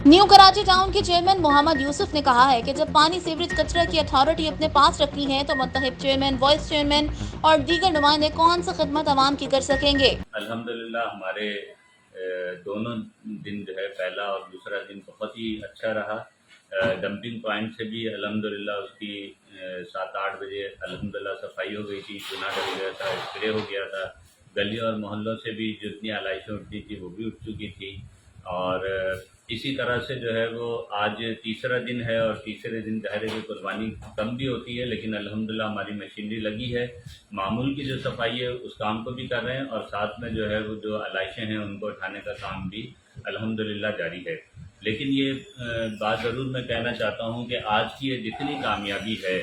New Karachi town के chairman Mohammad Yusuf ने कहा है कि जब पानी सीवरेज कचरा की अथॉरिटी अपने पास रखनी है तो मुंतखब चेयरमैन, वाइस चेयरमैन और दीगर नुमाइंदे कौन सी खिदमत आवाम की कर सकेंगे। अल्हम्दुलिल्लाह हमारे दोनों दिन जो है पहला और दूसरा दिन बहुत ही अच्छा रहा। डंपिंग पॉइंट से भी अल्हम्दुलिल्लाह उसकी 7-8 बजे अल्हम्दुलिल्लाह सफाई हो गई थी, चुना कर गया था, स्प्रे हो गया था। गली और मोहल्लों से भी जितनी आलाइशें उठती थी वो भी उठ चुकी थी। और इसी तरह से जो है वो आज तीसरा दिन है और तीसरे दिन ज़ाहिर है कि कुर्बानी कम भी होती है, लेकिन अल्हम्दुलिल्लाह हमारी मशीनरी लगी है। मामूल की जो सफाई है उस काम को भी कर रहे हैं और साथ में जो है वो जो आलाइशें हैं उनको उठाने का काम भी अल्हम्दुलिल्लाह जारी है। लेकिन ये बात ज़रूर मैं कहना चाहता हूँ कि आज की ये जितनी कामयाबी है,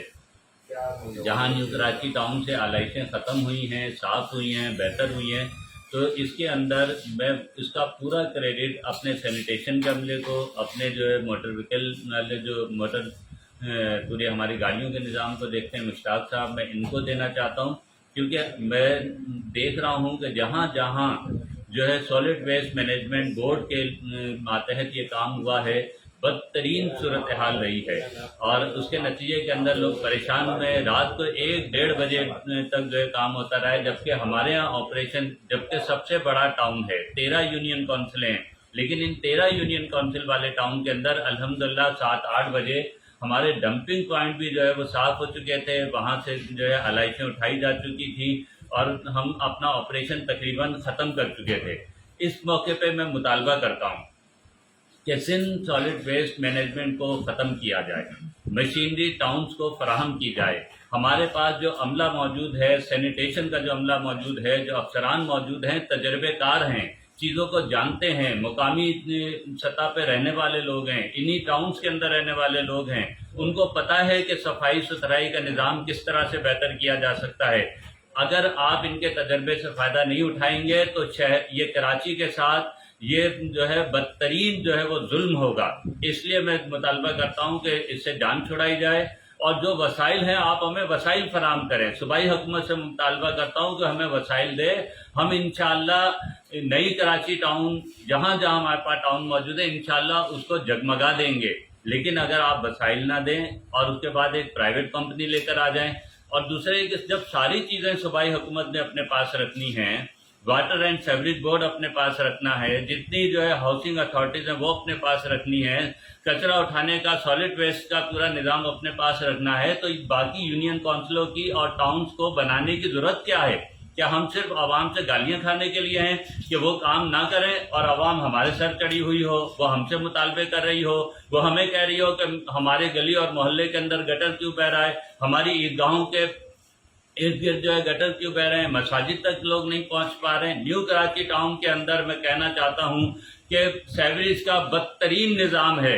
जहाँ न्यू कराची टाउन से आलाइशें ख़त्म हुई हैं, साफ़ हुई हैं, बेहतर हुई हैं, तो इसके अंदर मैं इसका पूरा क्रेडिट अपने सैनिटेशन के अमले को, अपने जो है मोटर व्हीकल वाले जो मोटर पूरी हमारी गाड़ियों के निज़ाम को देखते हैं मुश्ताक साहब, मैं इनको देना चाहता हूँ। क्योंकि मैं देख रहा हूँ कि जहाँ जहाँ जो है सॉलिड वेस्ट मैनेजमेंट बोर्ड के मातहत ये काम हुआ है, बदतरीन सूरत हाल रही है और उसके नतीजे के अंदर लोग परेशान हुए। रात को 1-1:30 बजे तक जो है काम होता रहा है, जबकि हमारे यहाँ ऑपरेशन, जबकि सबसे बड़ा टाउन है, 13 यूनियन काउंसिलें हैं, लेकिन इन 13 यूनियन काउंसिल वाले टाउन के अंदर अल्हम्दुलिल्लाह 7-8 बजे हमारे डंपिंग पॉइंट भी जो है वो साफ़ हो चुके थे, वहाँ से जो है आलाइशें उठाई जा चुकी थी और हम अपना ऑपरेशन तकरीबन ख़त्म कर चुके थे। इस मौके पे मैं मुतालबा करता हूँ कि सिंध सॉलिड वेस्ट मैनेजमेंट को ख़त्म किया जाए, मशीनरी टाउन्स को फराहम की जाए। हमारे पास जो अमला मौजूद है, सैनिटेशन का जो अमला मौजूद है, जो अफसरान मौजूद हैं, तजर्बेकार हैं, चीज़ों को जानते हैं, मुकामी सतह पे रहने वाले लोग हैं, इन्हीं टाउन्स के अंदर रहने वाले लोग हैं, उनको पता है कि सफाई सुथराई का निज़ाम किस तरह से बेहतर किया जा सकता है। अगर आप इनके तजर्बे से फ़ायदा नहीं उठाएंगे तो ये कराची के साथ ये जो है बदतरीन जो है वो जुल्म होगा। इसलिए मैं मुतालबा करता हूँ कि इससे जान छुड़ाई जाए और जो वसाइल हैं आप हमें वसाइल फराम करें। सूबाई हुकूमत से मुतालबा करता हूँ कि हमें वसाइल दे। हम इंशाअल्लाह नई कराची टाउन जहाँ जहाँ हमारे पास टाउन मौजूद है इंशाअल्लाह उसको जगमगा देंगे। लेकिन अगर आप वसाइल ना दें और उसके बाद एक प्राइवेट कंपनी लेकर आ जाएं और दूसरे जब सारी चीज़ें सूबाई हुकूमत ने अपने पास रखनी हैं, वाटर एंड सेवरेज बोर्ड अपने पास रखना है, जितनी जो है हाउसिंग अथॉरिटीज़ हैं वो अपने पास रखनी है, कचरा उठाने का, सॉलिड वेस्ट का पूरा निज़ाम अपने पास रखना है, तो बाकी यूनियन काउंसिलों की और टाउन्स को बनाने की ज़रूरत क्या है? क्या हम सिर्फ आवाम से गालियां खाने के लिए हैं कि वो काम ना करें और आवाम हमारे सर चढ़ी हुई हो, वो हमसे मुतालबे कर रही हो, वो हमें कह रही हो कि हमारे गली और मोहल्ले के अंदर गटर क्यों बह रहा है, हमारी ईदगाहों के इर्द गिर्द जो है गटर क्यों बह रहे हैं, मसाजिद तक लोग नहीं पहुंच पा रहे हैं। न्यू कराची टाउन के अंदर मैं कहना चाहता हूं कि सेवरेज का बदतरीन निज़ाम है,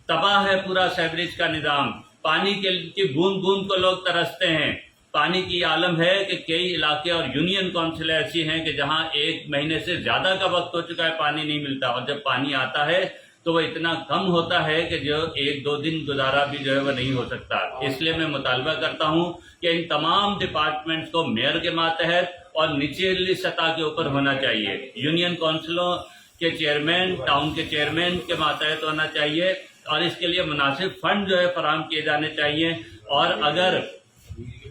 तबाह है पूरा सेवरेज का निज़ाम। पानी की बूंद बूंद को लोग तरसते हैं। पानी की आलम है कि कई इलाके और यूनियन काउंसिल ऐसी हैं कि जहां 1 महीने से ज़्यादा का वक्त हो चुका है, पानी नहीं मिलता और जब पानी आता है तो वो इतना कम होता है कि जो 1-2 दिन गुजारा भी जो है वो नहीं हो सकता। इसलिए मैं मुतालबा करता हूँ कि इन तमाम डिपार्टमेंट्स को मेयर के मातहत और निचली सतह के ऊपर होना चाहिए। यूनियन काउंसिलों के चेयरमैन, टाउन के चेयरमैन के मातहत होना चाहिए और इसके लिए मुनासिब फंड जो है फराहम किए जाने चाहिए। और अगर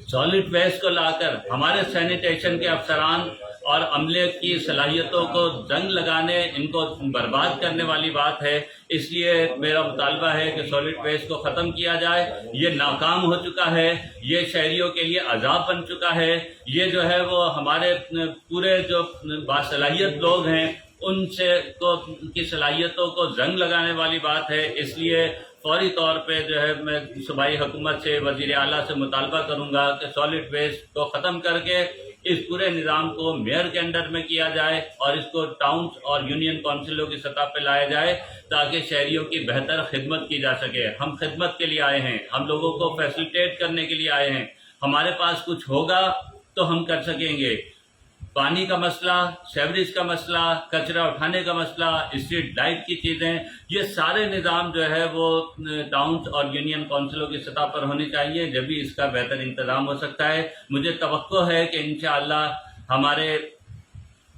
सॉलिड वेस्ट को लाकर हमारे सैनिटेशन के अफसरान और अमले की सलाहियतों को जंग लगाने, इनको बर्बाद करने वाली बात है। इसलिए मेरा मुतालबा है कि सॉलिड वेस्ट को ख़त्म किया जाए। ये नाकाम हो चुका है, ये शहरियों के लिए अजाब बन चुका है। ये जो है वो हमारे पूरे जो बासलाहियत लोग हैं उनसे की सलाहियतों को जंग लगाने वाली बात है। इसलिए फौरी तौर पे जो है मैं सूबाई हुकूमत से, वज़ीर आला से मुतालबा करूँगा कि सॉलिड वेस्ट को ख़त्म करके इस पूरे निज़ाम को मेयर के अंडर में किया जाए और इसको टाउन्स और यूनियन काउंसिलों की सतह पर लाया जाए ताकि शहरियों की बेहतर खिदमत की जा सके। हम खिदमत के लिए आए हैं, हम लोगों को फैसिलिटेट करने के लिए आए हैं। हमारे पास कुछ होगा तो हम कर सकेंगे। पानी का मसला, सेवरेज का मसला, कचरा उठाने का मसला, स्ट्रीट लाइट की चीज़ें, ये सारे निज़ाम जो है वो टाउन्स और यूनियन काउंसिलों की सतह पर होने चाहिए, जब भी इसका बेहतर इंतज़ाम हो सकता है। मुझे तवक्को है कि इंशाअल्लाह हमारे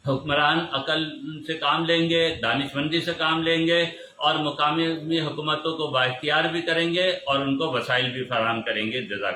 हुक्मरान अकल से काम लेंगे, दानिशमंदी से काम लेंगे اور مقامی حکومتوں کو بااختیار بھی کریں گے اور ان کو وسائل بھی فراہم کریں گے. جزاک